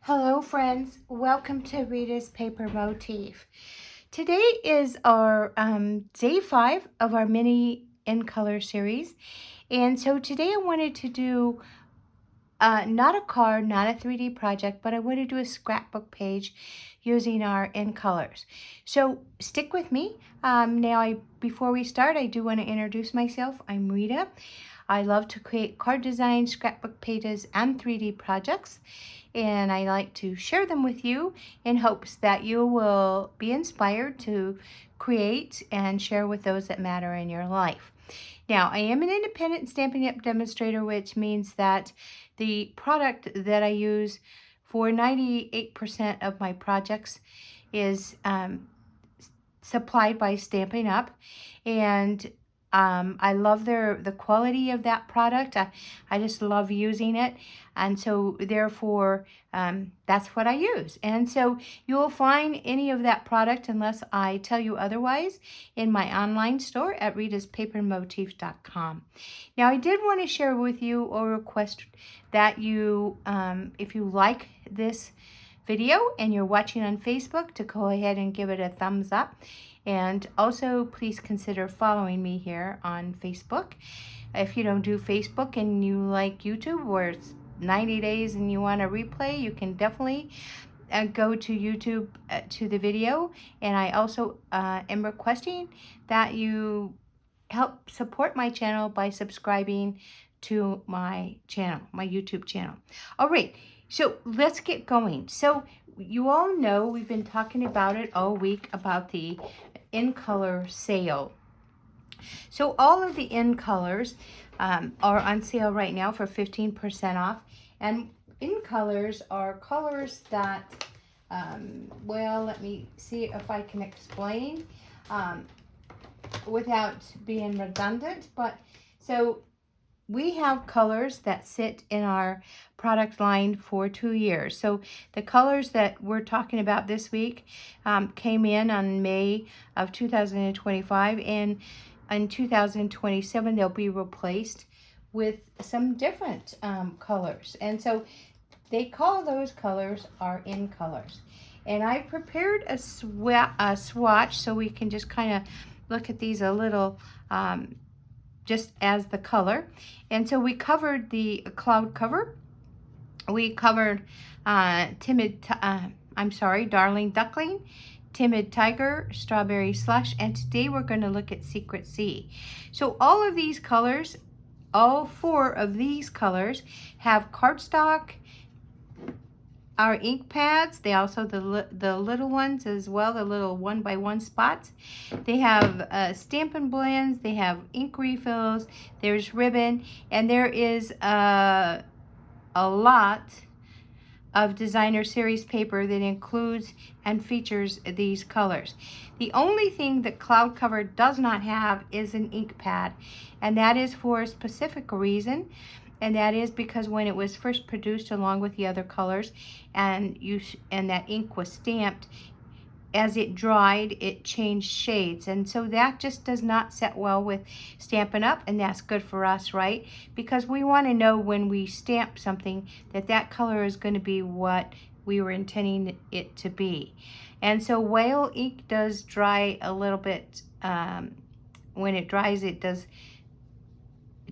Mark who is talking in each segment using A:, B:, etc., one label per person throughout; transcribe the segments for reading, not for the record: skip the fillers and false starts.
A: Hello friends, welcome to Rita's Paper Motif. Today is our day 5 of our mini in color series, and so today I wanted to do not a card, not a 3D project, but I want to do a scrapbook page using our in colors. So stick with me. Before we start, I do want to introduce myself. I'm Rita. I love to create card designs, scrapbook pages, and 3D projects, and I like to share them with you in hopes that you will be inspired to create and share with those that matter in your life. Now, I am an independent Stampin' Up! Demonstrator, which means that the product that I use for 98% of my projects is supplied by Stampin' Up! And I love the quality of that product. I just love using it. And so therefore, that's what I use. And so you will find any of that product, unless I tell you otherwise, in my online store at ritaspapermotif.com. Now, I did want to share with you or request that you, if you like this video and you're watching on Facebook, to go ahead and give it a thumbs up. And also, please consider following me here on Facebook. If you don't do Facebook and you like YouTube, where it's 90 days and you want to replay, you can definitely go to YouTube to the video. And I also am requesting that you help support my channel by subscribing to my channel, my YouTube channel. All right, so let's get going. So you all know we've been talking about it all week about the in color sale. So all of the in colors are on sale right now for 15% off. And in colors are colors that, well, let me see if I can explain without being redundant. But so we have colors that sit in our product line for 2 years. So the colors that we're talking about this week came in on May of 2025, and in 2027 they'll be replaced with some different colors. And so they call those colors our in colors. And I prepared a swatch so we can just kind of look at these a little just as the color. And so we covered the cloud cover. We covered Darling Duckling, Timid Tiger, Strawberry Slush, and today we're going to look at Secret Sea. So all of these colors, all 4 of these colors have cardstock, our ink pads. They also, the little ones as well, the little 1x1 spots. They have Stampin' Blends, they have ink refills, there's ribbon, and there is a lot of designer series paper that includes and features these colors. The only thing that cloud cover does not have is an ink pad, and that is for a specific reason. And that is because when it was first produced along with the other colors and that ink was stamped, as it dried, it changed shades. And so that just does not set well with Stampin' Up! And that's good for us, right? Because we want to know when we stamp something that that color is going to be what we were intending it to be. And so whale ink does dry a little bit. When it dries, it does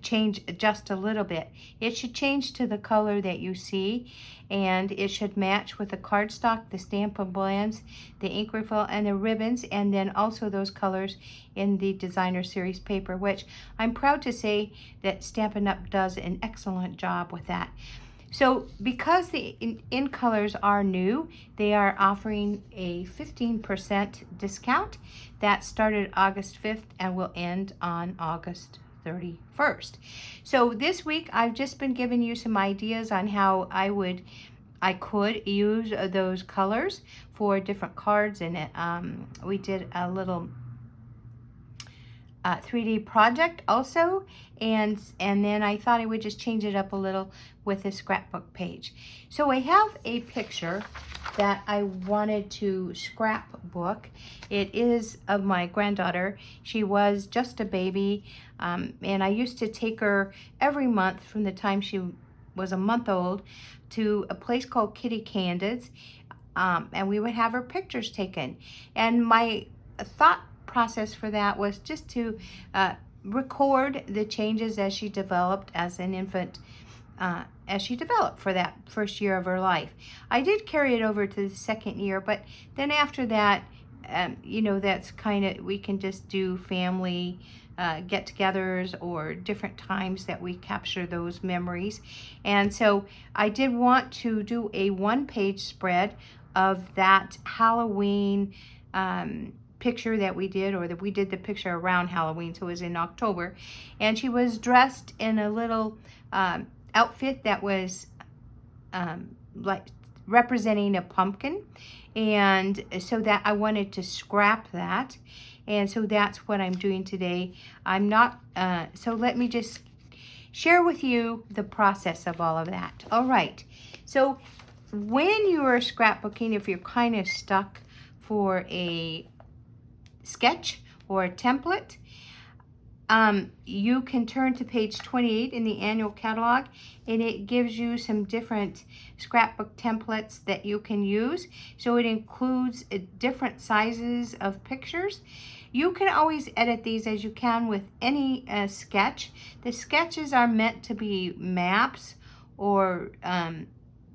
A: change just a little bit. It should change to the color that you see, and it should match with the cardstock, the Stampin' Blends, the ink refill, and the ribbons, and then also those colors in the designer series paper, which I'm proud to say that Stampin' Up! Does an excellent job with that. So because the in colors are new, they are offering a 15% discount that started August 5th and will end on August 31st. So this week I've just been giving you some ideas on how I could use those colors for different cards, and we did a little 3D project also, and then I thought I would just change it up a little with the scrapbook page. So I have a picture that I wanted to scrapbook. It is of my granddaughter. She was just a baby, and I used to take her every month from the time she was a month old to a place called Kitty Candid's, and we would have her pictures taken. And my thought process for that was just to record the changes as she developed as an infant, as she developed for that first year of her life. I did carry it over to the second year, but then after that, you know, that's kind of, we can just do family get-togethers or different times that we capture those memories. And so I did want to do a one-page spread of that Halloween picture that we did, or that we did the picture around Halloween, so it was in October. And she was dressed in a little outfit that was like representing a pumpkin, and so that I wanted to scrap that, and so that's what I'm doing today. I'm not so let me just share with you the process of all of that. All right, so when you are scrapbooking, if you're kind of stuck for a sketch or a template, you can turn to page 28 in the annual catalog, and it gives you some different scrapbook templates that you can use. So it includes different sizes of pictures. You can always edit these as you can with any sketch. The sketches are meant to be maps or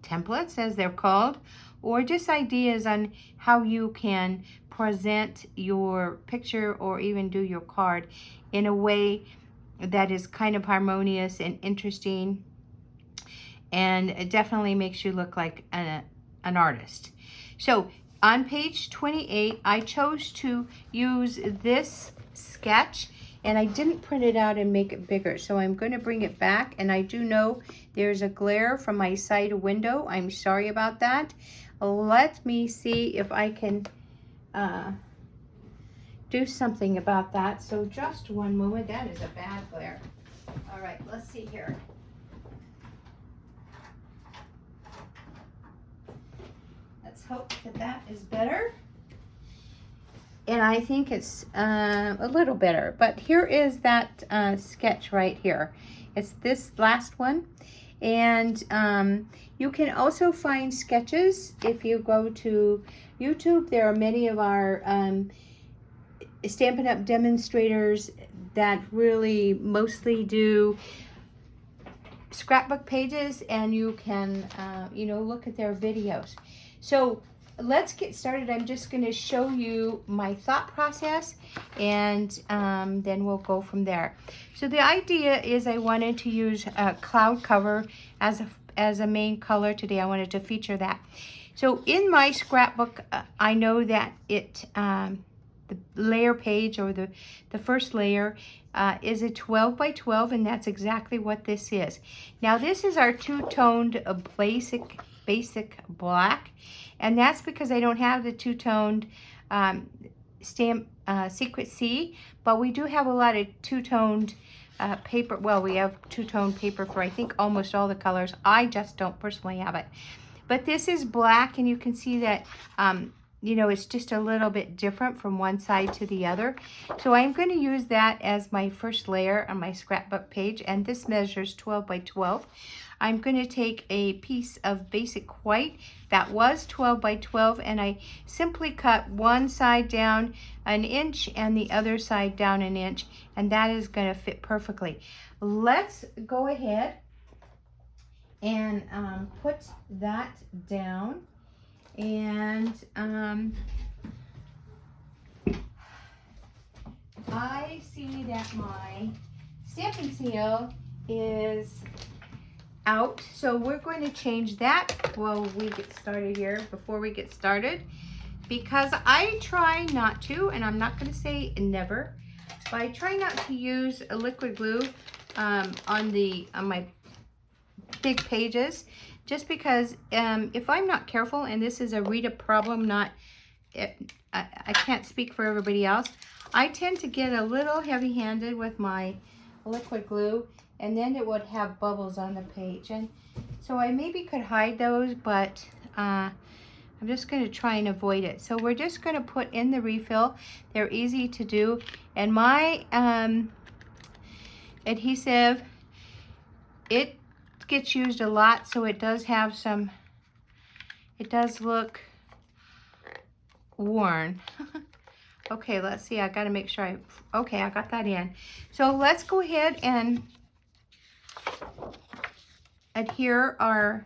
A: templates, as they're called, or just ideas on how you can present your picture or even do your card in a way that is kind of harmonious and interesting, and it definitely makes you look like an artist. So on page 28, I chose to use this sketch, and I didn't print it out and make it bigger, so I'm going to bring it back. And I do know there's a glare from my side window. I'm sorry about that. Let me see if I can do something about that. So just one moment. That is a bad glare. All right, let's see here. Let's hope that that is better. And I think it's a little better. But here is that sketch right here. It's this last one. And you can also find sketches if you go to YouTube. There are many of our Stampin' Up! Demonstrators that really mostly do scrapbook pages, and you can you know, look at their videos. So let's get started. I'm just going to show you my thought process, and then we'll go from there. So the idea is I wanted to use a cloud cover as a main color today. I wanted to feature that. So in my scrapbook, I know that it the layer page, or the first layer, is a 12 by 12, and that's exactly what this is. Now this is our two-toned basic black, and that's because I don't have the two-toned stamp Secret C, but we do have a lot of two-toned paper. Well, we have two-tone paper for I think almost all the colors. I just don't personally have it. But this is black, and you can see that you know, it's just a little bit different from one side to the other. So I'm going to use that as my first layer on my scrapbook page, and this measures 12 by 12. I'm going to take a piece of basic white that was 12 by 12, and I simply cut one side down an inch and the other side down an inch, and that is going to fit perfectly. Let's go ahead and put that down. And I see that my Stampin' Seal is out, so we're going to change that while we get started here, before we get started, because I try not to, and I'm not going to say never, but I try not to use a liquid glue on my big pages, just because if I'm not careful, and this is a Rita problem, I can't speak for everybody else, I tend to get a little heavy-handed with my liquid glue, and then it would have bubbles on the page, and so I maybe could hide those, but I'm just going to try and avoid it. So we're just going to put in the refill. They're easy to do, and my adhesive, it gets used a lot, so it does have some, it does look worn. Okay, let's see, I gotta make sure okay, I got that in. So let's go ahead and adhere our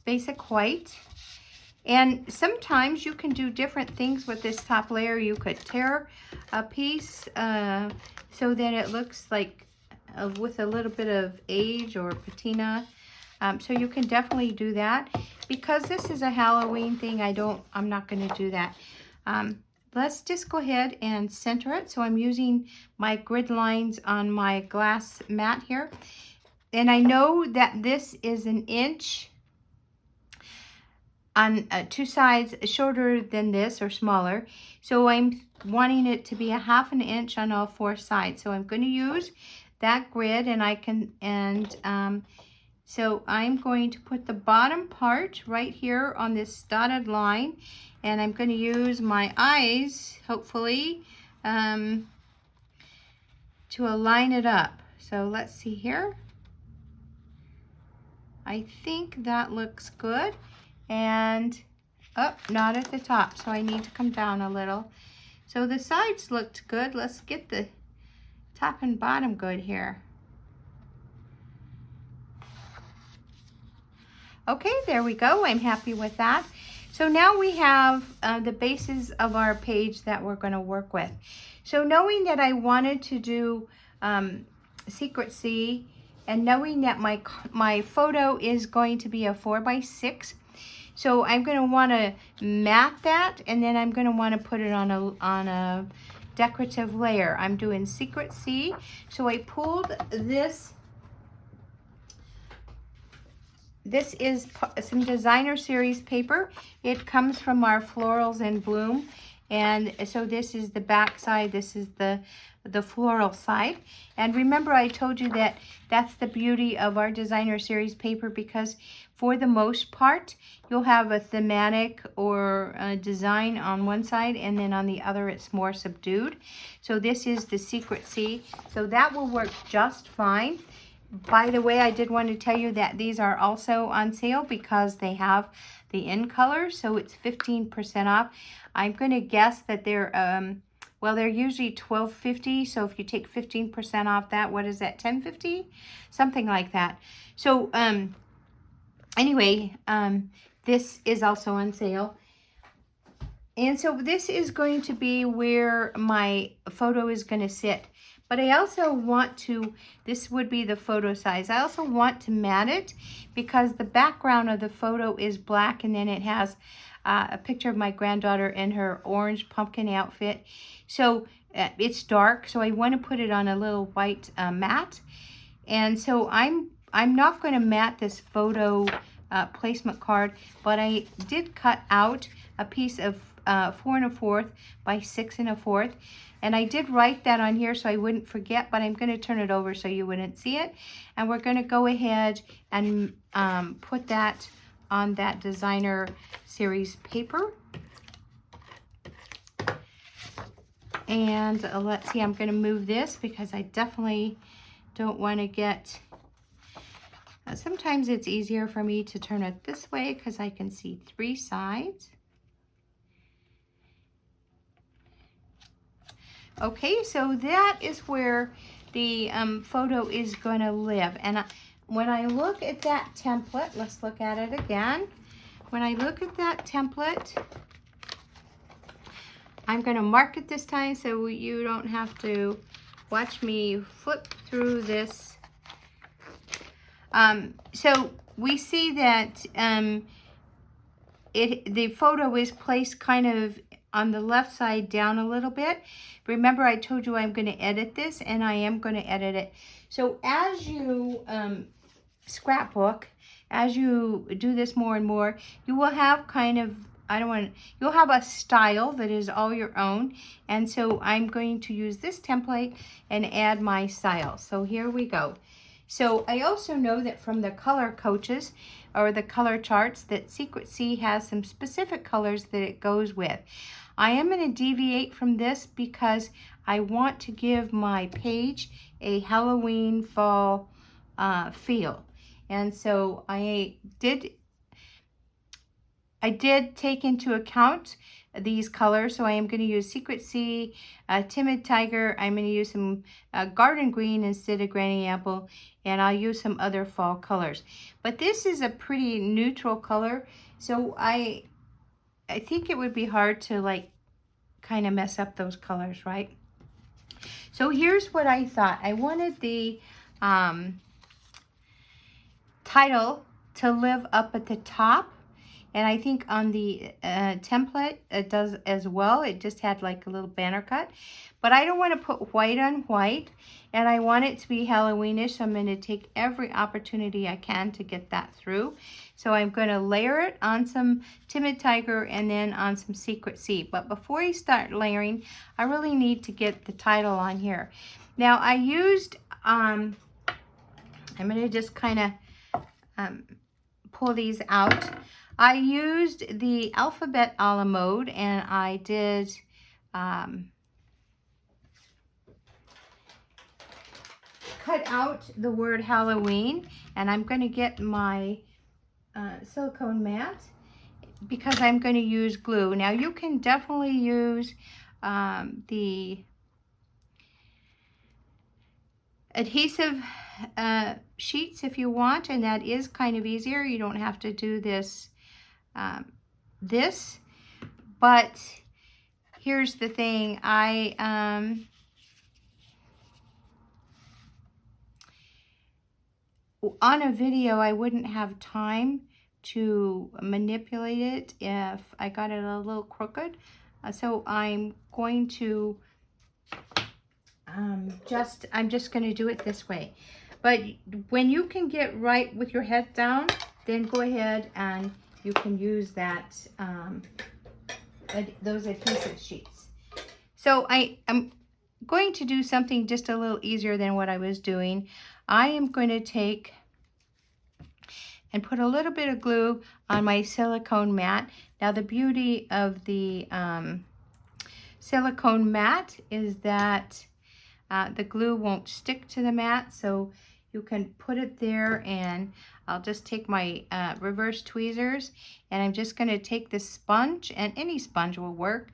A: basic white. And sometimes you can do different things with this top layer. You could tear a piece so that it looks like with a little bit of age or patina. So you can definitely do that. Because this is a Halloween thing, I'm not going to do that. Let's just go ahead and center it. So I'm using my grid lines on my glass mat here. And I know that this is 1 inch on 2 sides shorter than this or smaller. So I'm wanting it to be 1/2 inch on all 4 sides. So I'm going to use that grid, and so I'm going to put the bottom part right here on this dotted line, and I'm going to use my eyes, hopefully, to align it up. So let's see here. I think that looks good. And, oh, not at the top, so I need to come down a little. So the sides looked good. Let's get the top and bottom good here. Okay, there we go. I'm happy with that. So now we have the bases of our page that we're going to work with. So knowing that I wanted to do Secret-See, and knowing that my photo is going to be a 4x6, so I'm going to want to mat that, and then I'm going to want to put it on a decorative layer. I'm doing Secret-See, so I pulled this. This is some designer series paper. It comes from our Florals in Bloom. And so this is the back side, this is the floral side. And remember, I told you that that's the beauty of our designer series paper, because for the most part, you'll have a thematic or a design on one side, and then on the other it's more subdued. So this is the Secret-See. So that will work just fine. By the way, I did want to tell you that these are also on sale because they have the in color, so it's 15% off. I'm going to guess that they're, well, they're usually $12.50, so if you take 15% off that, what is that, $10.50? Something like that. So, anyway, this is also on sale. And so this is going to be where my photo is going to sit. But I also want to, this would be the photo size. I also want to mat it because the background of the photo is black, and then it has a picture of my granddaughter in her orange pumpkin outfit. So it's dark, so I want to put it on a little white mat. And so I'm not going to mat this photo placement card, but I did cut out a piece of 4 1/4 by 6 1/4, and I did write that on here so I wouldn't forget, but I'm going to turn it over so you wouldn't see it. And we're going to go ahead and put that on that designer series paper. And let's see, I'm going to move this because I definitely don't want to get, sometimes it's easier for me to turn it this way because I can see 3 sides. Okay, so that is where the photo is going to live. And when I look at that template, let's look at it again. When I look at that template, I'm going to mark it this time so you don't have to watch me flip through this. So we see that the photo is placed kind of on the left side down a little bit. Remember, I told you I'm going to edit this, and I am going to edit it. So as you scrapbook, as you do this more and more, you will have kind of, you'll have a style that is all your own. And so I'm going to use this template and add my style. So here we go. So I also know that from the color coaches or the color charts that Secret-See has some specific colors that it goes with. I am going to deviate from this because I want to give my page a Halloween fall feel. And so I did take into account these colors. So I am going to use Secret Sea, Timid Tiger. I'm going to use some Garden Green instead of Granny Apple. And I'll use some other fall colors. But this is a pretty neutral color. So I think it would be hard to like kind of mess up those colors, right? So here's what I thought. I wanted the title to live up at the top. And I think on the template, it does as well. It just had like a little banner cut. But I don't want to put white on white. And I want it to be Halloweenish. So I'm going to take every opportunity I can to get that through. So I'm going to layer it on some Timid Tiger and then on some Secret Sea. But before I start layering, I really need to get the title on here. Now I used, I'm going to just kind of pull these out. I used the alphabet a la mode, and I did cut out the word Halloween, and I'm going to get my silicone mat because I'm going to use glue. Now you can definitely use the adhesive sheets if you want, and that is kind of easier. You don't have to do this but here's the thing. On a video, I wouldn't have time to manipulate it if I got it a little crooked. So I'm going to I'm just going to do it this way. But when you can get right with your head down, then go ahead and you can use that those adhesive sheets. So I'm going to do something just a little easier than what I was doing. I am going to take and put a little bit of glue on my silicone mat. Now the beauty of the silicone mat is that the glue won't stick to the mat, so you can put it there, and I'll just take my reverse tweezers, and I'm just going to take this sponge, and any sponge will work.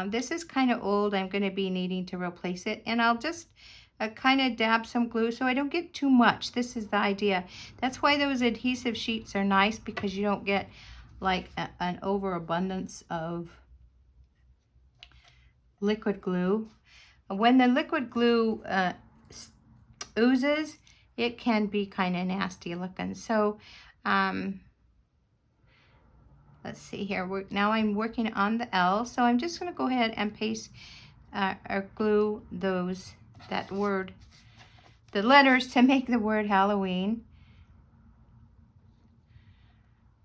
A: This is kind of old. I'm going to be needing to replace it, and I'll just kind of dab some glue so I don't get too much. This is the idea. That's why those adhesive sheets are nice, because you don't get like an overabundance of liquid glue. When the liquid glue oozes, it can be kind of nasty looking. So let's see here. Now I'm working on the L, so I'm just going to go ahead and paste or glue the letters to make the word Halloween.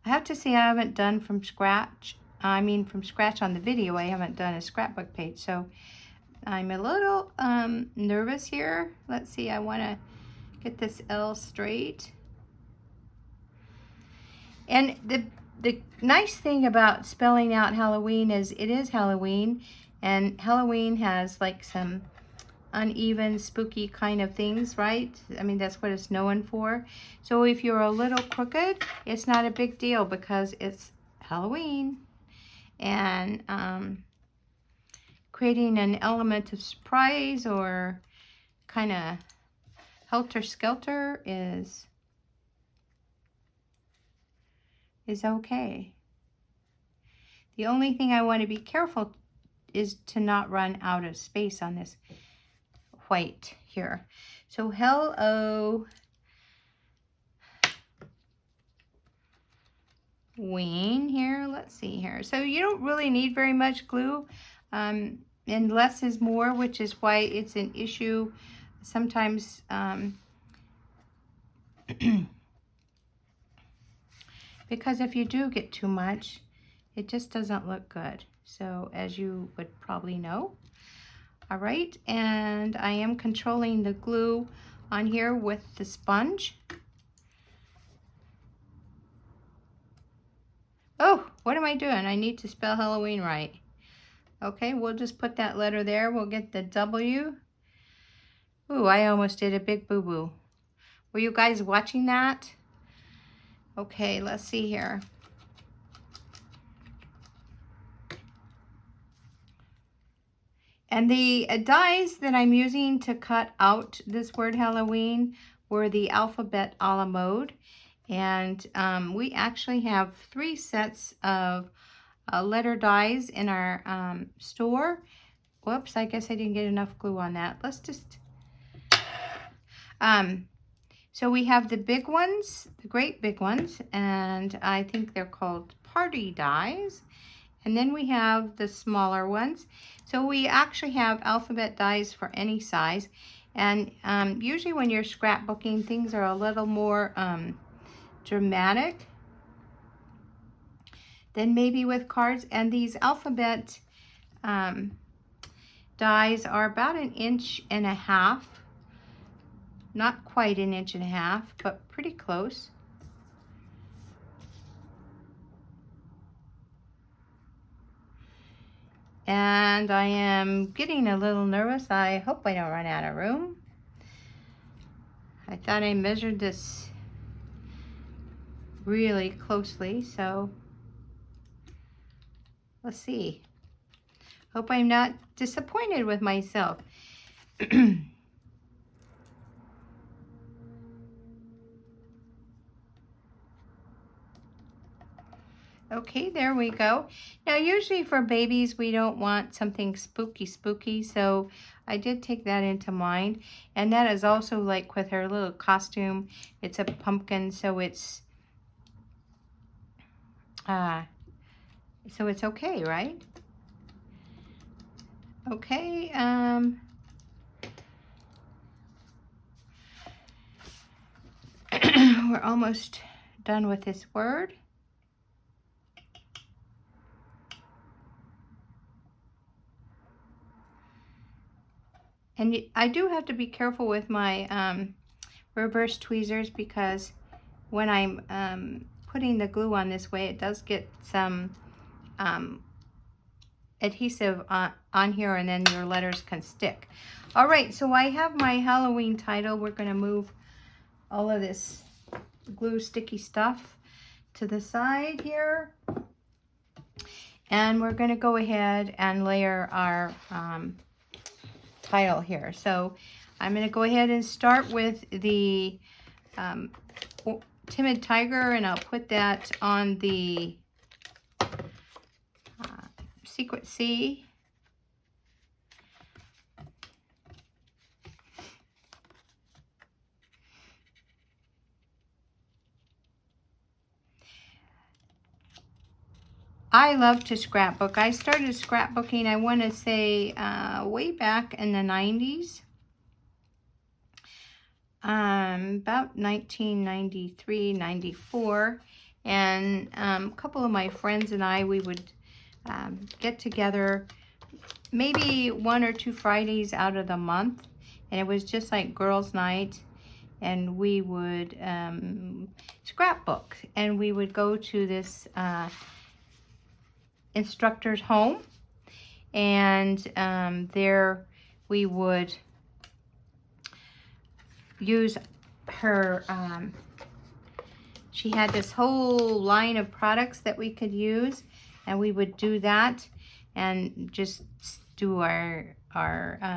A: I have to say I haven't done from scratch. From scratch on the video. I haven't done a scrapbook page, so I'm a little nervous here. Let's see, I want to get this L straight. And the nice thing about spelling out Halloween is it is Halloween, and Halloween has like some uneven, spooky kind of things, right? I mean, that's what it's known for. So if you're a little crooked, it's not a big deal because it's Halloween. And creating an element of surprise or kind of helter-skelter is okay. The only thing I want to be careful is to not run out of space on this white here. So hello Ween here. Let's see here. So you don't really need very much glue, and less is more, which is why it's an issue sometimes. Because if you do get too much, it just doesn't look good. So as you would probably know. All right, and I am controlling the glue on here with the sponge. Oh, what am I doing? I need to spell Halloween right. Okay, we'll just put that letter there. We'll get the W. Ooh, I almost did a big boo-boo. Were you guys watching that? Okay, let's see here. And the dies that I'm using to cut out this word Halloween were the alphabet a la mode. And we actually have 3 sets of letter dies in our store. Whoops, I guess I didn't get enough glue on that. Let's just... So we have the big ones, the great big ones, and I think they're called party dies. And then we have the smaller ones. So we actually have alphabet dies for any size. And usually when you're scrapbooking, things are a little more dramatic than maybe with cards. And these alphabet dies are about 1.5 inches. Not quite 1.5 inches, but pretty close. And I am getting a little nervous. I hope I don't run out of room. I thought I measured this really closely, so let's see. Hope I'm not disappointed with myself. Okay, there we go. Now, usually for babies, we don't want something spooky, so I did take that into mind. And that is also like with her little costume. It's a pumpkin, so it's okay, right? Okay, we're almost done with this word. And I do have to be careful with my reverse tweezers, because when I'm putting the glue on this way, it does get some adhesive on here, and then your letters can stick. All right, so I have my Halloween title. We're going to move all of this glue sticky stuff to the side here. And we're going to go ahead and layer our title here. So I'm going to go ahead and start with the Timid Tiger, and I'll put that on the Secret C. I love to scrapbook. I started scrapbooking, I want to say, way back in the 90s. About 1993, 94. And a couple of my friends and I, we would get together maybe 1 or 2 Fridays out of the month. And it was just like girls' night. And we would scrapbook. And we would go to this instructor's home, and there we would use her, she had this whole line of products that we could use, and we would do that and just do our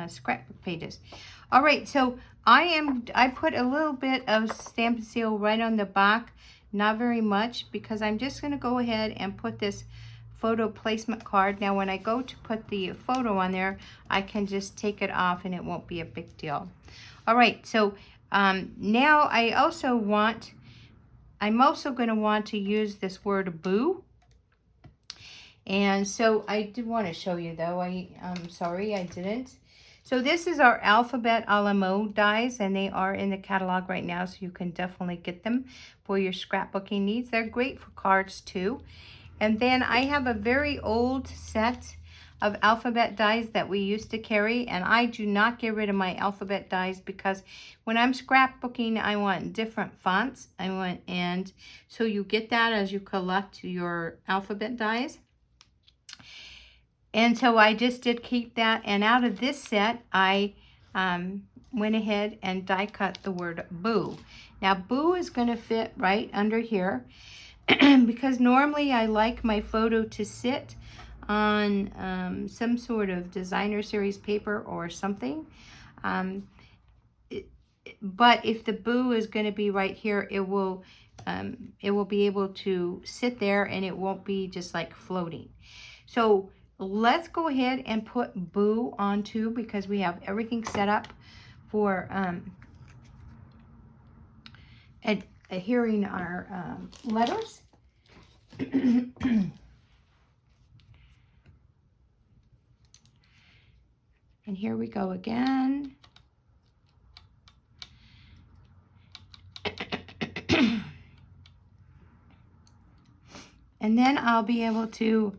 A: scrapbook pages. All right, so I put a little bit of Stamp Seal right on the back, not very much, because I'm just going to go ahead and put this photo placement card. Now when I go to put the photo on there, I can just take it off and it won't be a big deal. All right, so now I'm also going to want to use this word boo. And so I did want to show you, though. I'm sorry I didn't. So this is our alphabet a la mode dies, and they are in the catalog right now, so you can definitely get them for your scrapbooking needs. They're great for cards too. And then I have a very old set of alphabet dies that we used to carry, and I do not get rid of my alphabet dies, because when I'm scrapbooking, I want different fonts. And so you get that as you collect your alphabet dies. And so I just did keep that. And out of this set, I went ahead and die cut the word boo. Now boo is going to fit right under here because normally I like my photo to sit on some sort of designer series paper or something. But if the boo is going to be right here, it will be able to sit there and it won't be just like floating. So let's go ahead and put boo on too, because we have everything set up for adhering our letters. And here we go again. And then I'll be able to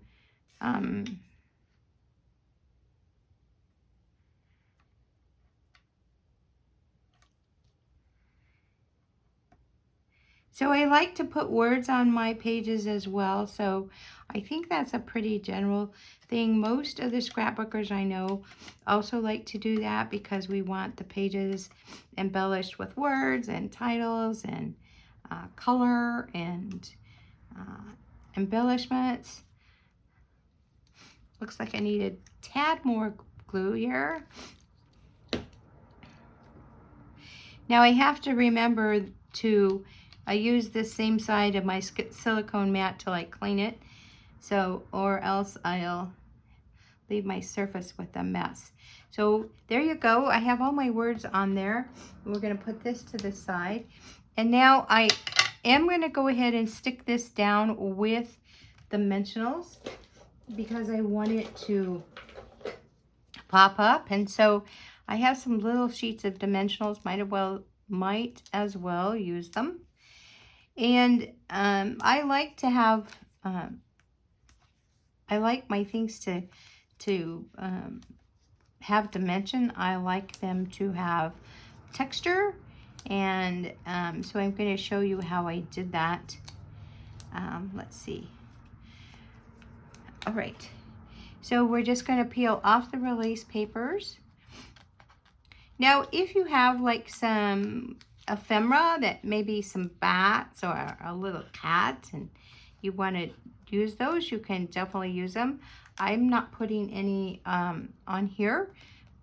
A: so I like to put words on my pages as well. So I think that's a pretty general thing. Most of the scrapbookers I know also like to do that because we want the pages embellished with words and titles and color and embellishments. Looks like I need a tad more glue here. Now I have to remember to use the same side of my silicone mat till I clean it, so or else I'll leave my surface with a mess. So there you go. I have all my words on there. We're going to put this to the side, and now I am going to go ahead and stick this down with dimensionals because I want it to pop up. And so I have some little sheets of dimensionals. Might as well use them. And I like to have I like my things to have dimension. I like them to have texture, and so I'm going to show you how I did that. Let's see. All right, so we're just going to peel off the release papers. Now, if you have like some ephemera, that maybe some bats or a little cat, and you want to use those, you can definitely use them. I'm not putting any on here,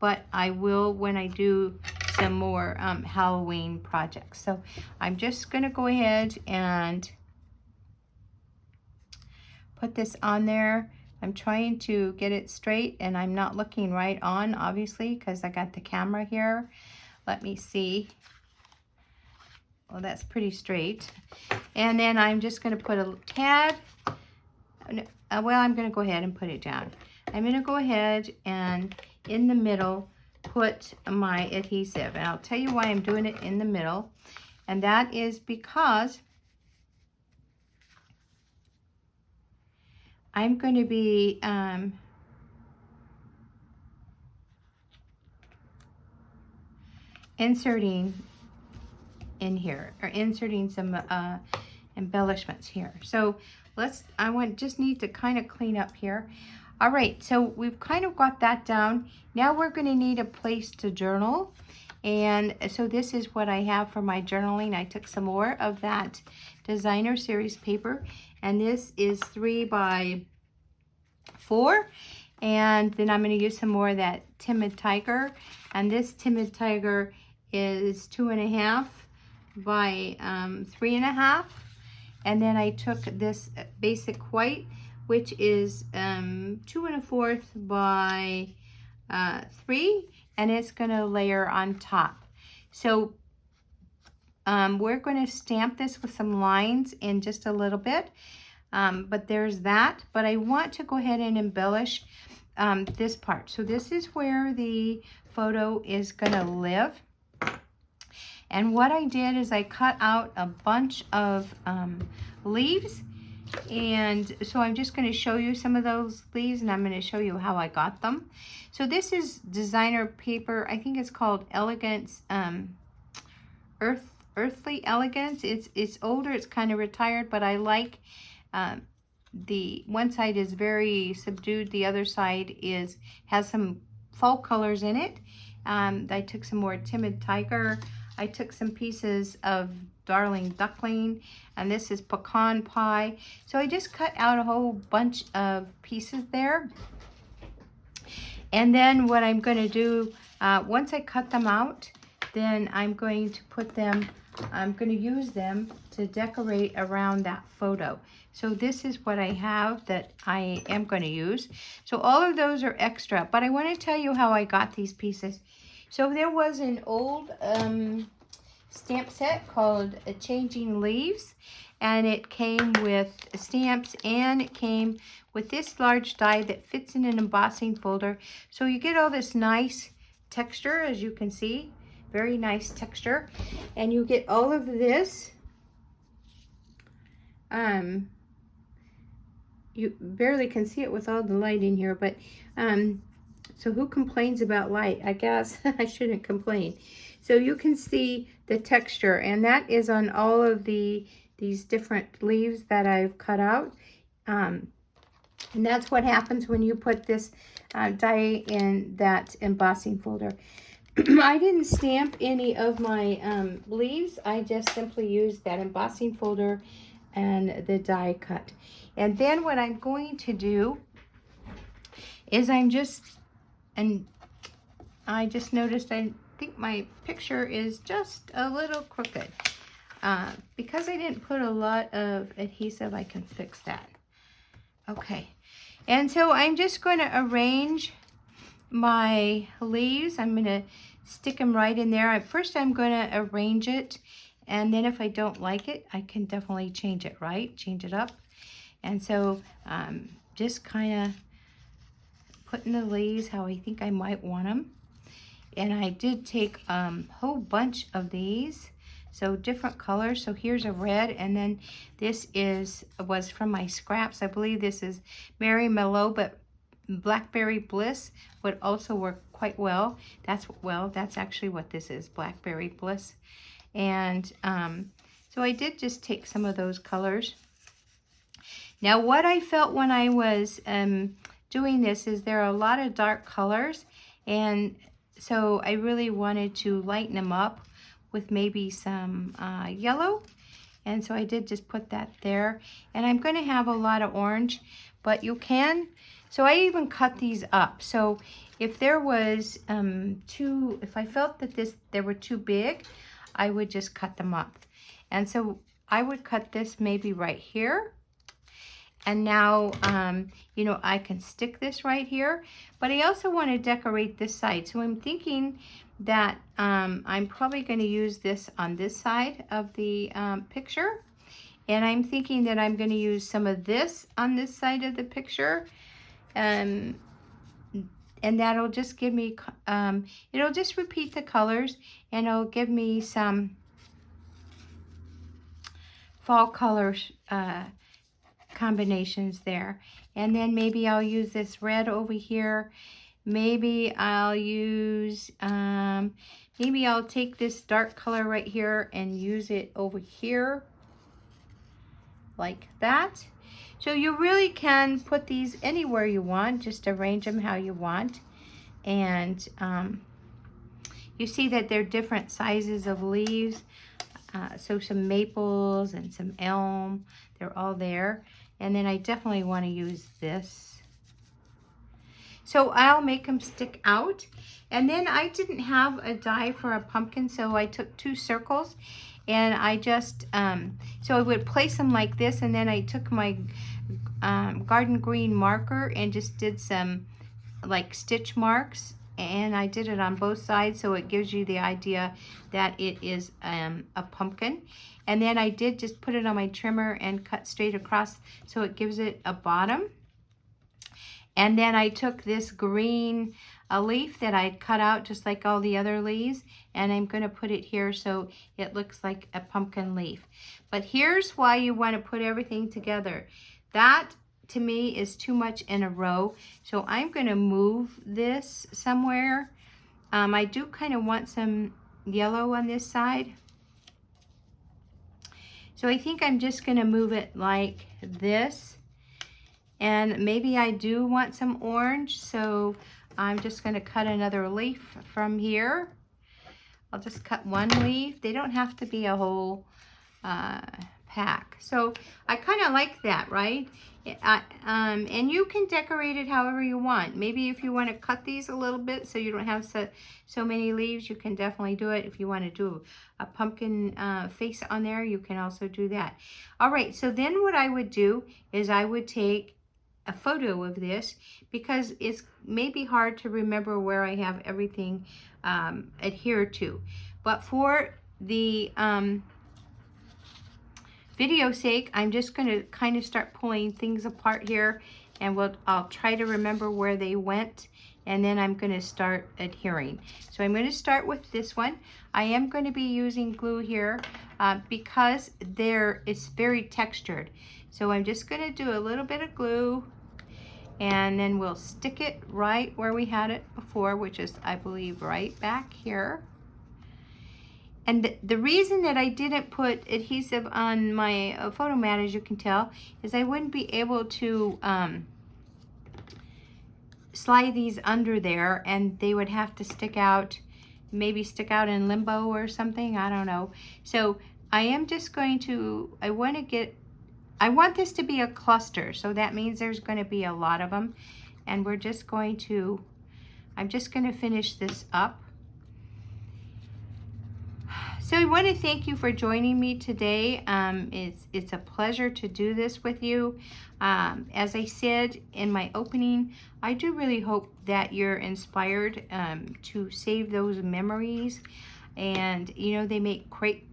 A: but I will when I do some more Halloween projects. So I'm just going to go ahead and put this on there. I'm trying to get it straight, and I'm not looking right on, obviously, because I got the camera here. Let me see. Well, that's pretty straight. And then I'm just going to put a tad. Well, I'm going to go ahead and put it down. I'm going to go ahead and in the middle put my adhesive. And I'll tell you why I'm doing it in the middle. And that is because I'm going to be inserting in here, or inserting some embellishments here. So just need to kind of clean up here. All right, so we've kind of got that down. Now we're going to need a place to journal. And so this is what I have for my journaling. I took some more of that designer series paper, and this is 3 by 4. And then I'm going to use some more of that Timid Tiger, and this Timid Tiger is 2.5 by 3.5. And then I took this basic white, which is 2 1/4 by 3, and it's going to layer on top. So we're going to stamp this with some lines in just a little bit, but there's that. But I want to go ahead and embellish this part. So this is where the photo is going to live. And what I did is I cut out a bunch of leaves. And so I'm just going to show you some of those leaves, and I'm going to show you how I got them. So this is designer paper. I think it's called Elegance, Earthly Elegance. It's older. It's kind of retired, but I like the one side is very subdued. The other side has some fall colors in it. I took some more Timid Tiger. I took some pieces of Darling Duckling, and this is Pecan Pie. So I just cut out a whole bunch of pieces there. And then what I'm going to do, once I cut them out, then I'm going to put them, I'm going to use them to decorate around that photo. So this is what I have that I am going to use. So all of those are extra, but I want to tell you how I got these pieces. So there was an old stamp set called Changing Leaves, and it came with stamps, and it came with this large die that fits in an embossing folder. So you get all this nice texture, as you can see, very nice texture, and you get all of this. You barely can see it with all the light in here, but so who complains about light? I guess I shouldn't complain. So you can see the texture, and that is on all of these different leaves that I've cut out. And that's what happens when you put this die in that embossing folder. I didn't stamp any of my leaves. I just simply used that embossing folder and the die cut. And then what I'm going to do is I just noticed I think my picture is just a little crooked. Because I didn't put a lot of adhesive, I can fix that. Okay, and so I'm just going to arrange my leaves. I'm going to stick them right in there. First I'm going to arrange it, and then if I don't like it, I can definitely change it, right? Change it up. And so just kind of putting the leaves how I think I might want them. And I did take a whole bunch of these, so different colors. So here's a red, and then this was from my scraps. I believe this is Mary Mellow, but Blackberry Bliss would also work quite well. That's actually what this is, Blackberry Bliss. And so I did just take some of those colors. Now what I felt when I was doing this is there are a lot of dark colors, and so I really wanted to lighten them up with maybe some yellow. And so I did just put that there. And I'm going to have a lot of orange, but you can. So I even cut these up. So if there was if I felt that they were too big, I would just cut them up. And so I would cut this maybe right here. And now, you know, I can stick this right here, but I also want to decorate this side. So I'm thinking that I'm probably going to use this on this side of the picture. And I'm thinking that I'm going to use some of this on this side of the picture. And that'll just give me, it'll just repeat the colors, and it'll give me some fall colors combinations there. And then maybe I'll use this red over here. Maybe I'll use, maybe I'll take this dark color right here and use it over here like that. So you really can put these anywhere you want, just arrange them how you want. And you see that they're different sizes of leaves. So some maples and some elm, they're all there. And then I definitely want to use this. So I'll make them stick out. And then I didn't have a die for a pumpkin, so I took 2 circles, and I just, so I would place them like this, and then I took my garden green marker and just did some like stitch marks, and I did it on both sides, so it gives you the idea that it is a pumpkin. And then I did just put it on my trimmer and cut straight across, so it gives it a bottom. And then I took this green leaf that I cut out just like all the other leaves, and I'm going to put it here so it looks like a pumpkin leaf. But here's why you want to put everything together. That to me is too much in a row, so I'm going to move this somewhere. I do kind of want some yellow on this side, so I think I'm just going to move it like this. And maybe I do want some orange, so I'm just going to cut another leaf from here. I'll just cut one leaf. They don't have to be a whole pack. So I kind of like that, right? And you can decorate it however you want. Maybe if you want to cut these a little bit so you don't have so many leaves, you can definitely do it. If you want to do a pumpkin face on there, you can also do that. All right, so then what I would do is I would take a photo of this because it's maybe hard to remember where I have everything adhered to. But for the video sake, I'm just going to kind of start pulling things apart here, and I'll try to remember where they went, and then I'm going to start adhering. So I'm going to start with this one. I am going to be using glue here because it's very textured. So I'm just going to do a little bit of glue, and then we'll stick it right where we had it before, which is, I believe, right back here. And the reason that I didn't put adhesive on my photo mat, as you can tell, is I wouldn't be able to slide these under there, and they would have to stick out, maybe stick out in limbo or something, I don't know. So I am just going to, I want this to be a cluster, so that means there's going to be a lot of them, and I'm just going to finish this up. So I want to thank you for joining me today. It's a pleasure to do this with you. As I said in my opening, I do really hope that you're inspired to save those memories. And you know, they make great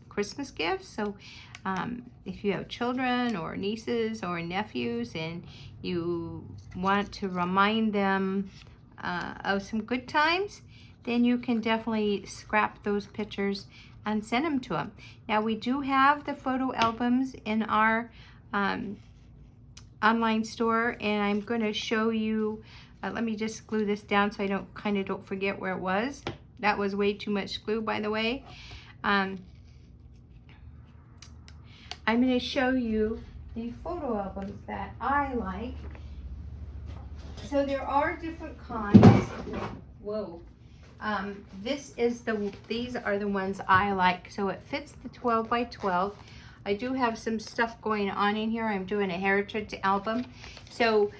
A: Christmas gifts. So if you have children or nieces or nephews and you want to remind them of some good times, then you can definitely scrap those pictures and send them to them. Now, we do have the photo albums in our online store, and I'm going to show you, let me just glue this down so I don't forget where it was. That was way too much glue, by the way. I'm going to show you the photo albums that I like. So there are different kinds. Whoa. These are the ones I like. So it fits the 12 by 12. I do have some stuff going on in here. I'm doing a heritage album. So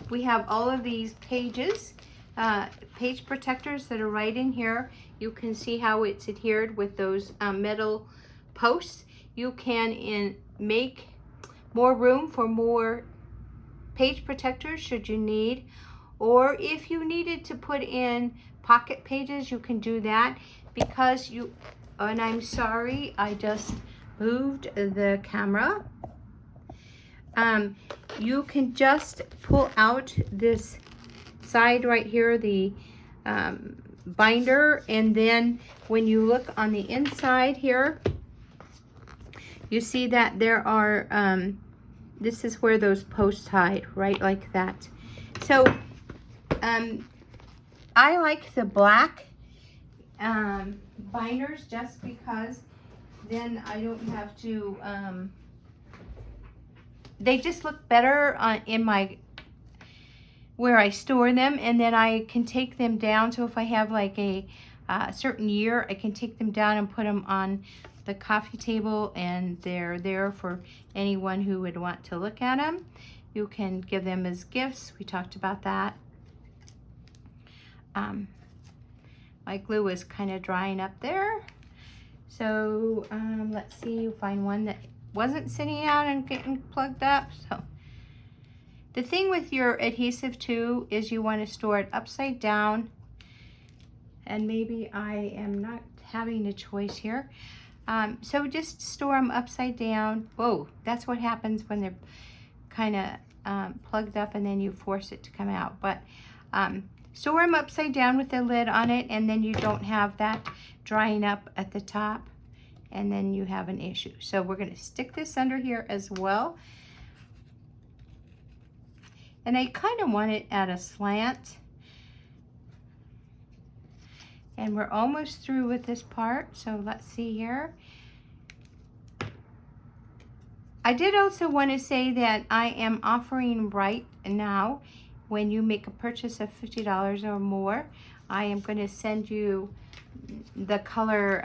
A: we have all of these pages, page protectors that are right in here. You can see how it's adhered with those metal posts. You can make more room for more page protectors should you need. Or if you needed to put in pocket pages, you can do that because and I'm sorry, I just moved the camera. You can just pull out this side right here, the binder, and then when you look on the inside here, you see that there are, this is where those posts hide, right like that. So I like the black binders just because then I don't have to, they just look better in where I store them, and then I can take them down. So if I have like a certain year, I can take them down and put them on the coffee table, and they're there for anyone who would want to look at them. You can give them as gifts. We talked about that. My glue is kind of drying up there. So let's see, find one that wasn't sitting out and getting plugged up. So the thing with your adhesive too is you want to store it upside down. And maybe I am not having a choice here. So just store them upside down. Whoa, that's what happens when they're kind of plugged up and then you force it to come out. But store them upside down with the lid on it, and then you don't have that drying up at the top, and then you have an issue. So we're going to stick this under here as well. And I kind of want it at a slant. And we're almost through with this part, so let's see here. I did also want to say that I am offering right now, when you make a purchase of $50 or more, I am going to send you the color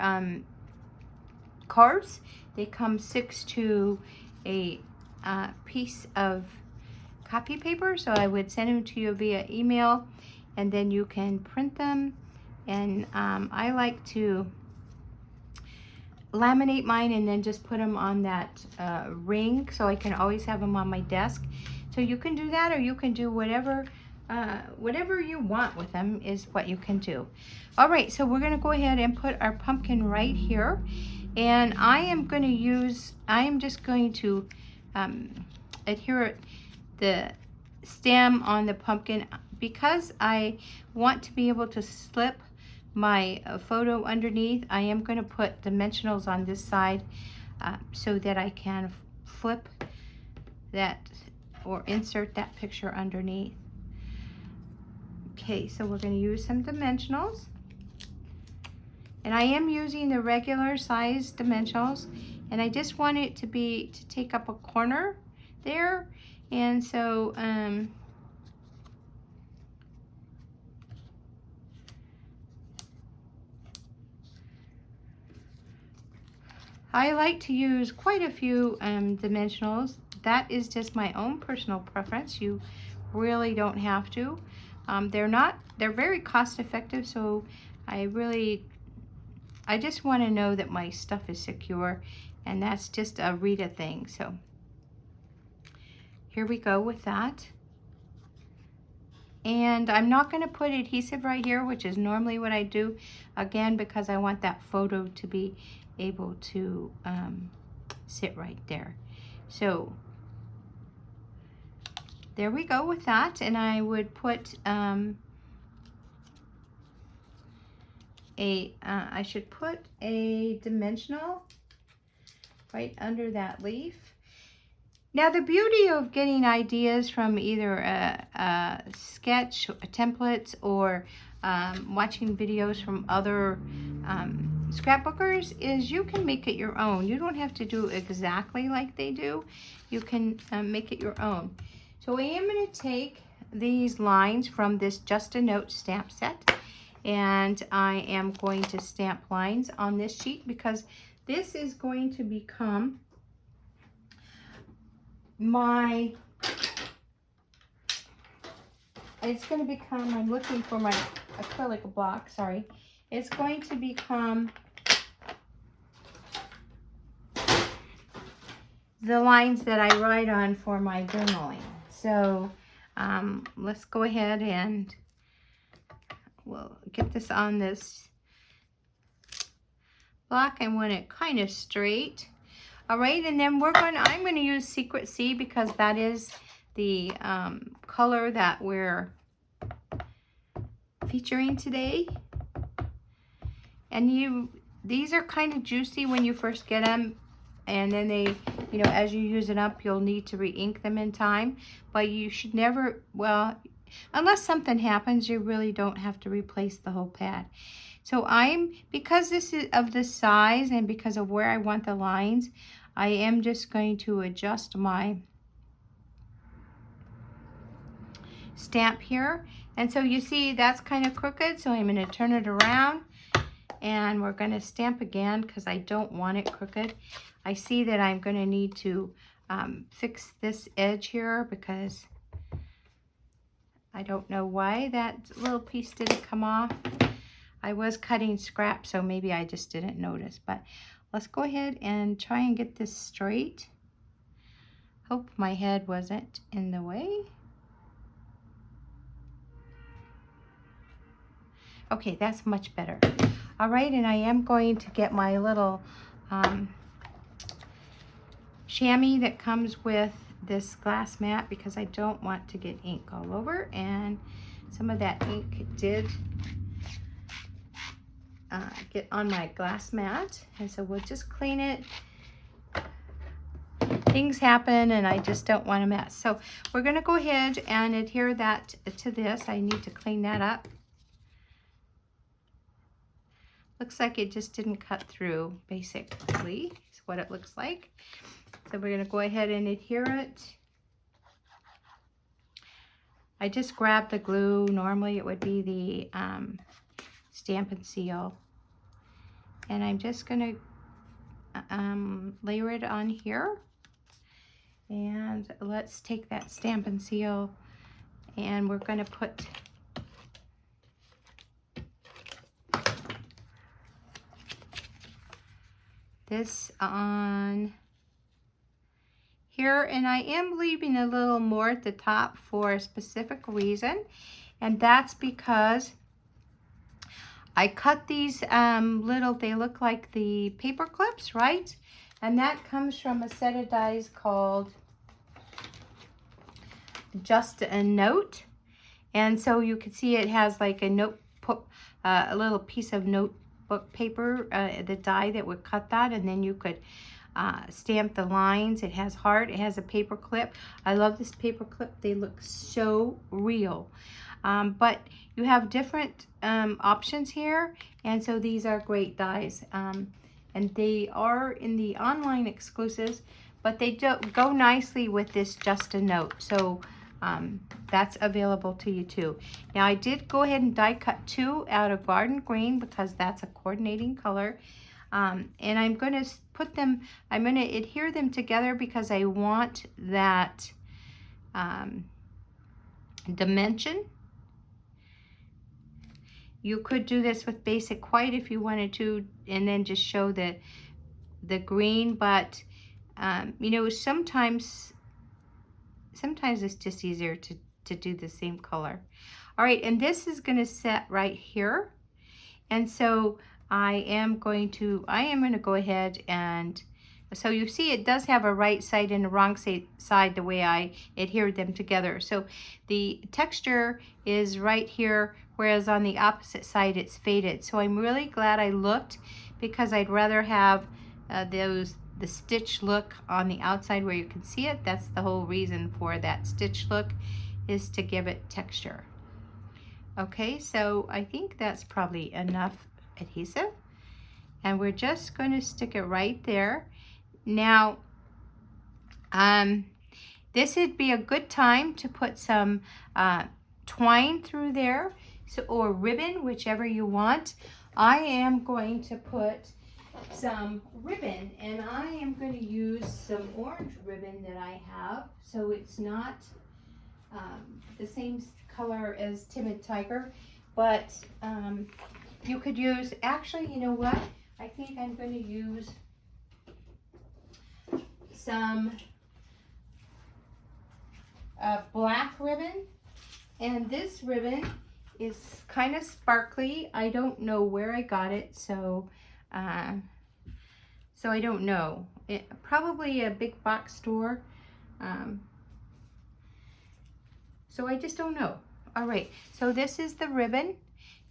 A: cards. They come 6 to a piece of copy paper, so I would send them to you via email, and then you can print them. And I like to laminate mine and then just put them on that ring, so I can always have them on my desk. So you can do that, or you can do whatever you want with them is what you can do. All right, so we're gonna go ahead and put our pumpkin right here, and I am just going to adhere the stem on the pumpkin because I want to be able to slip my photo underneath. I am going to put dimensionals on this side so that I can flip that or insert that picture underneath. Okay, so we're going to use some dimensionals, and I am using the regular size dimensionals, and I just want it to take up a corner there. And so I like to use quite a few dimensionals. That is just my own personal preference. You really don't have to. They're very cost effective, so I just want to know that my stuff is secure, and that's just a Rita thing. So here we go with that. And I'm not going to put adhesive right here, which is normally what I do, again, because I want that photo to be able to sit right there. So there we go with that. And I would put I should put a dimensional right under that leaf. Now, the beauty of getting ideas from either a sketch, templates, or watching videos from other scrapbookers is you can make it your own. You don't have to do exactly like they do. You can make it your own. So I am going to take these lines from this Just a Note stamp set, and I am going to stamp lines on this sheet because this is going to become I'm looking for my acrylic block, sorry. It's going to become the lines that I write on for my journaling. So let's go ahead and we'll get this on this block. I want it kind of straight. All right, and then I'm going to use Secret C because that is the color that we're featuring today. And these are kind of juicy when you first get them, and then they, as you use it up, you'll need to re-ink them in time. But you should never, well, unless something happens, you really don't have to replace the whole pad. So because this is of this size and because of where I want the lines, I am just going to adjust my stamp here. And so you see that's kind of crooked, so I'm going to turn it around and we're going to stamp again because I don't want it crooked. I see that I'm going to need to fix this edge here because I don't know why that little piece didn't come off. I was cutting scrap, so maybe I just didn't notice. But let's go ahead and try and get this straight. Hope my head wasn't in the way. Okay, that's much better. All right, and I am going to get my little chamois that comes with this glass mat because I don't want to get ink all over, and some of that ink did get on my glass mat, and so we'll just clean it. Things happen and I just don't want a mess. So we're going to go ahead and adhere that to this. I need to clean that up. Looks like it just didn't cut through basically. So what it looks like. So we're going to go ahead and adhere it. I just grabbed the glue. Normally it would be the Stampin' Seal. And I'm just going to layer it on here. And let's take that Stampin' Seal and we're going to put this on here, and I am leaving a little more at the top for a specific reason, and that's because I cut these little, they look like the paper clips, right? And that comes from a set of dies called Just a Note. And so you can see it has like a notebook, a little piece of notebook paper, the die that would cut that, and then you could stamp the lines. It has heart, it has a paper clip. I love this paper clip. They look so real. But you have different options here, and so these are great dies. And they are in the online exclusives, but they do go nicely with this Just a Note. So that's available to you too. Now I did go ahead and die cut 2 out of Garden Green because that's a coordinating color. And I'm going to put them, I'm going to adhere them together because I want that dimension. You could do this with basic white if you wanted to, and then just show the green, but you know, sometimes it's just easier to do the same color. All right, and this is going to set right here, and so I am going to go ahead and, so you see it does have a right side and a wrong side the way I adhered them together. So the texture is right here, whereas on the opposite side it's faded. So I'm really glad I looked, because I'd rather have the stitch look on the outside where you can see it. That's the whole reason for that stitch look, is to give it texture. Okay, so I think that's probably enough adhesive, and we're just going to stick it right there. Now this would be a good time to put some twine through there, so, or ribbon, whichever you want. I am going to put some ribbon, and I am going to use some orange ribbon that I have, so it's not the same color as Timid Tiger, but you could use, actually, you know what, I think I'm going to use some black ribbon, and this ribbon is kind of sparkly. I don't know where I got it, so I don't know. Probably a big box store. So I just don't know. All right, so this is the ribbon.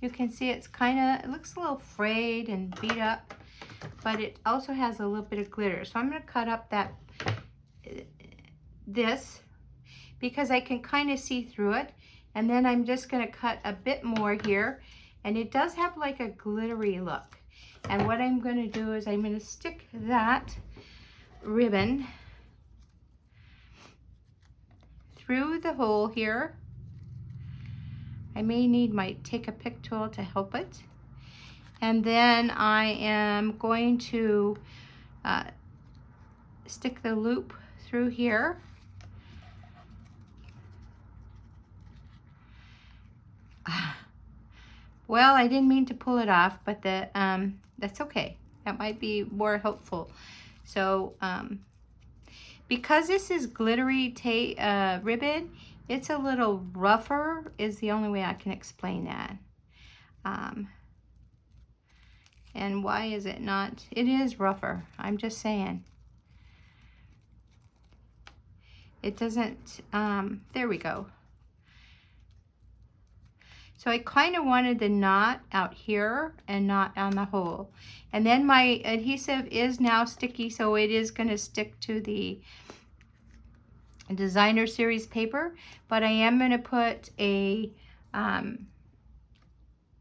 A: You can see it's it looks a little frayed and beat up, but it also has a little bit of glitter. So I'm going to cut up this because I can kind of see through it, and then I'm just going to cut a bit more here, and it does have like a glittery look. And what I'm going to do is I'm going to stick that ribbon through the hole here. I may need my take a pick tool to help it. And then I am going to stick the loop through here. Well, I didn't mean to pull it off, but that's okay. That might be more helpful. So because this is glittery ribbon, it's a little rougher, is the only way I can explain that. And why is it not? It is rougher. I'm just saying. It doesn't, there we go. So I kind of wanted the knot out here and not on the hole. And then my adhesive is now sticky, so it is going to stick to the designer series paper, but I am going to put a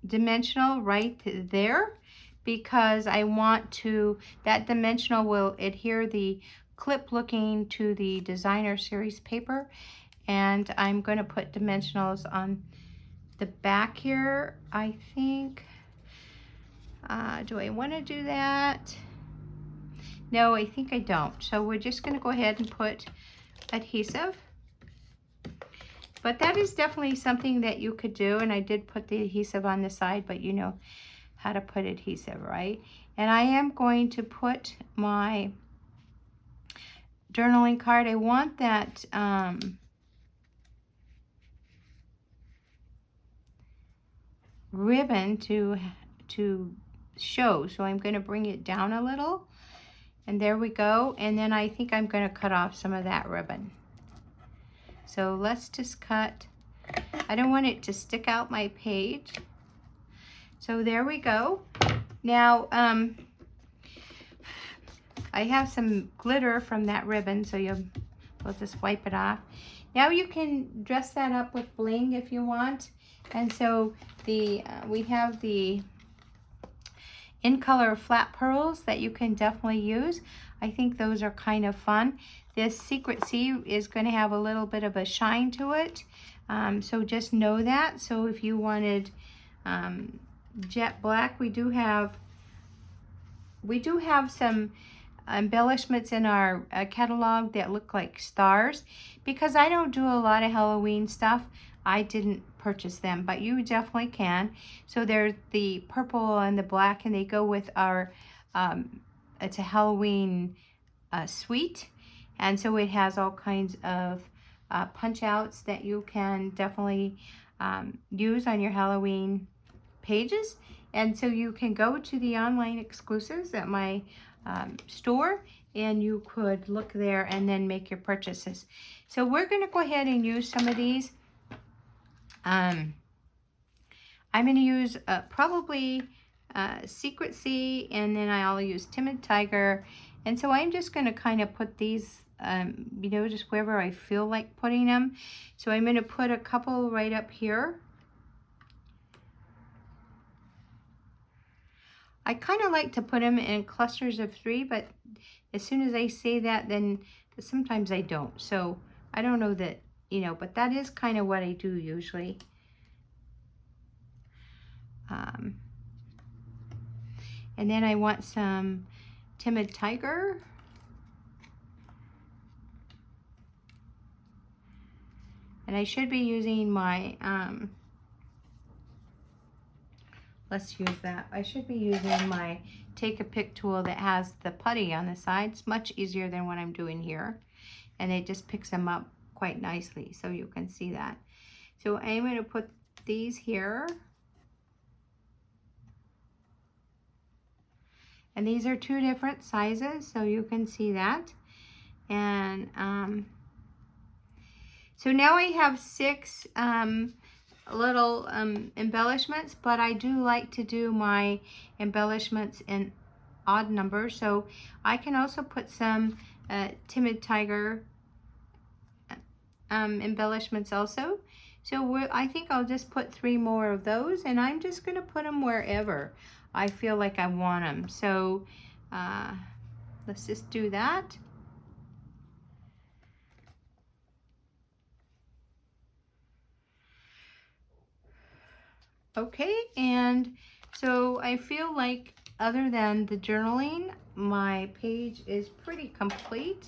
A: dimensional right there, because I want to, that dimensional will adhere the clip looking to the designer series paper. And I'm going to put dimensionals on the back here, I think. Do I want to do that? No, I think I don't. So we're just going to go ahead and put adhesive. But that is definitely something that you could do, and I did put the adhesive on the side, but you know how to put adhesive, right? And I am going to put my journaling card. I want that ribbon to show, so I'm going to bring it down a little, and there we go. And then I think I'm going to cut off some of that ribbon. So let's just cut. I don't want it to stick out my page. So there we go. Now I have some glitter from that ribbon, so we'll just wipe it off. Now you can dress that up with bling if you want. And so we have the in color flat pearls that you can definitely use. I think those are kind of fun. This Secret Sea is going to have a little bit of a shine to it, so just know that. So if you wanted jet black, we do have some embellishments in our catalog that look like stars. Because I don't do a lot of Halloween stuff, I didn't purchase them, but you definitely can. So there's the purple and the black, and they go with our it's a Halloween suite, and so it has all kinds of punch outs that you can definitely use on your Halloween pages. And so you can go to the online exclusives at my store, and you could look there and then make your purchases. So we're going to go ahead and use some of these. I'm going to use probably Secret Sea, and then I'll use Timid Tiger. And so I'm just going to kind of put these, you know, just wherever I feel like putting them. So I'm going to put a couple right up here. I kind of like to put them in clusters of 3, but as soon as I say that, then sometimes I don't. So I don't know that, you know, but that is kind of what I do usually. And then I want some Timid Tiger. And I should be using my, let's use that. I should be using my Take a Pick tool that has the putty on the side. It's much easier than what I'm doing here. And it just picks them up quite nicely, so you can see that. So I'm going to put these here. And these are 2 different sizes, so you can see that. And so now I have 6 little embellishments, but I do like to do my embellishments in odd numbers. So I can also put some Timid Tiger embellishments also. So I think I'll just put 3 more of those, and I'm just going to put them wherever I feel like I want them. So let's just do that. Okay, and so I feel like other than the journaling, my page is pretty complete.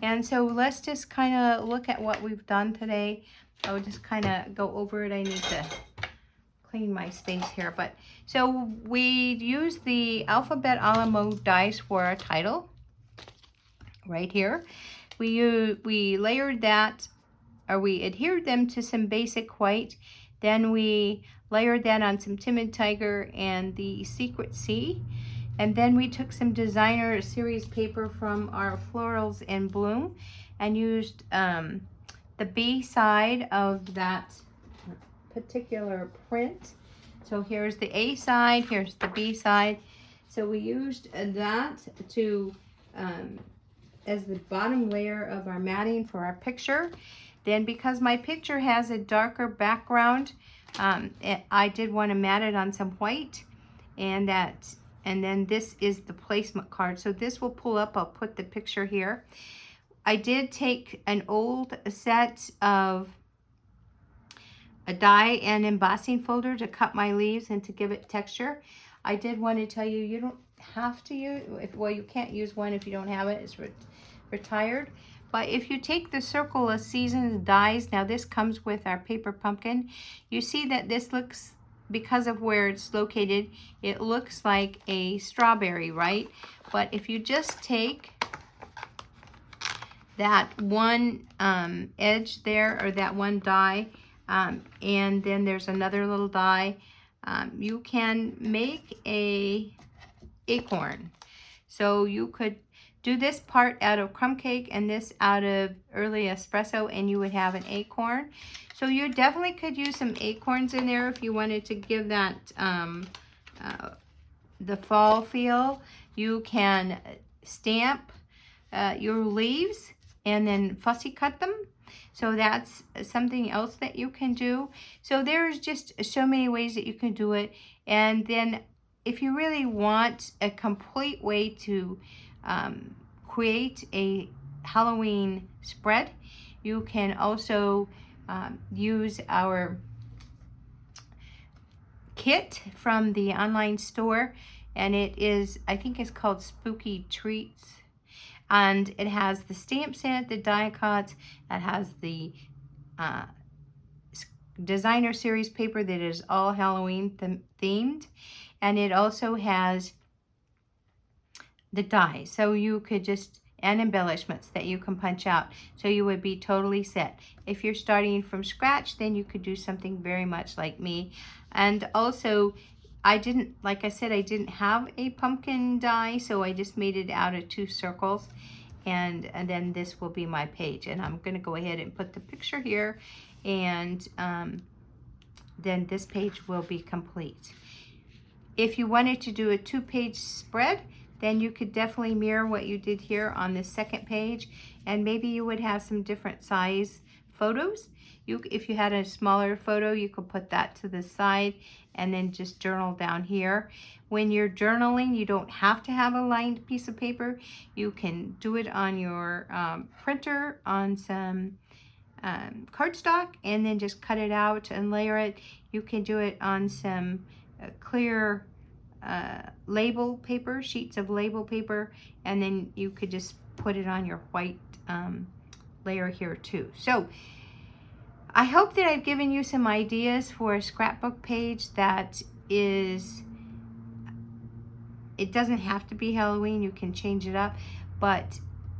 A: And so let's just kind of look at what we've done today. I'll just kind of go over it. I need to clean my space here. But so we used the Alphabet Alamo dies for our title right here. We layered that, or we adhered them to some basic white. Then we layered that on some Timid Tiger and the Secret Sea. And then we took some designer series paper from our Florals in Bloom and used the B side of that particular print. So here's the A side, here's the B side. So we used that to as the bottom layer of our matting for our picture. Then because my picture has a darker background, I did want to mat it on some white, and that and then this is the placement card. So this will pull up. I'll put the picture here. I did take an old set of a die and embossing folder to cut my leaves and to give it texture. I did want to tell you, you don't have to use, well, you can't use one if you don't have it. It's retired. But if you take the Circle of Seasons dies, now this comes with our paper pumpkin, you see that this looks, because of where it's located, it looks like a strawberry, right? But if you just take that one edge there, or that one die, and then there's another little die, you can make a acorn. So you could do this part out of crumb cake and this out of early espresso, and you would have an acorn. So you definitely could use some acorns in there if you wanted to give that the fall feel. You can stamp your leaves and then fussy cut them. So that's something else that you can do. So there's just so many ways that you can do it. And then if you really want a complete way to create a Halloween spread, you can also use our kit from the online store, and it is, I think it's called Spooky Treats, and it has the stamp set, the die cuts, it has the designer series paper that is all Halloween themed, and it also has the die, so you could just, and embellishments that you can punch out, so you would be totally set. If you're starting from scratch, then you could do something very much like me. And also, I didn't, like I said, I didn't have a pumpkin die, so I just made it out of 2 circles, and then this will be my page, and I'm going to go ahead and put the picture here, and then this page will be complete. If you wanted to do a 2-page spread, then you could definitely mirror what you did here on the second page, and maybe you would have some different size photos. If you had a smaller photo, you could put that to the side and then just journal down here. When you're journaling, you don't have to have a lined piece of paper. You can do it on your printer on some cardstock, and then just cut it out and layer it. You can do it on some clear label paper, sheets of label paper, and then you could just put it on your white layer here too. So I hope that I've given you some ideas for a scrapbook page that is, it doesn't have to be Halloween, you can change it up, but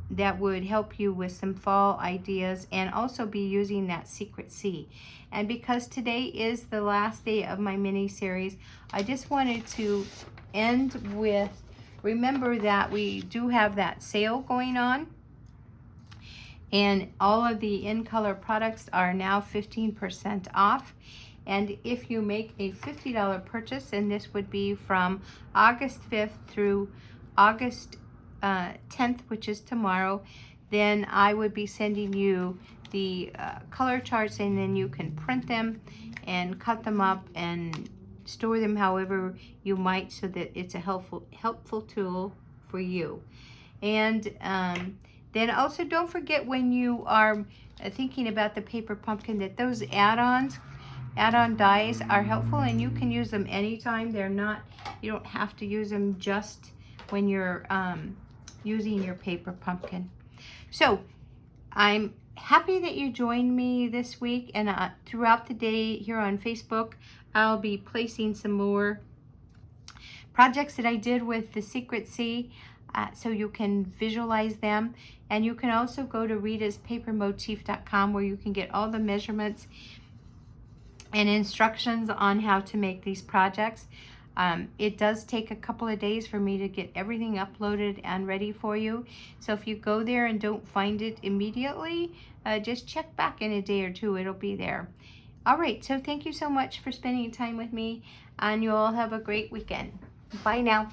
A: that would help you with some fall ideas, and also be using that Secret C. And because today is the last day of my mini series, I just wanted to end with, remember that we do have that sale going on, and all of the In Color products are now 15% off. And if you make a $50 purchase, and this would be from August 5th through August 10th, which is tomorrow, then I would be sending you the color charts, and then you can print them and cut them up and store them however you might, so that it's a helpful tool for you. And then also don't forget, when you are thinking about the paper pumpkin, that those add-on dies are helpful, and you can use them anytime. They're not, you don't have to use them just when you're using your paper pumpkin. So I'm happy that you joined me this week, and throughout the day here on Facebook, I'll be placing some more projects that I did with the Secret C, so you can visualize them. And you can also go to ritaspapermotif.com, where you can get all the measurements and instructions on how to make these projects. It does take a couple of days for me to get everything uploaded and ready for you. So if you go there and don't find it immediately, just check back in a day or two, it'll be there. All right, so thank you so much for spending time with me, and you all have a great weekend. Bye now.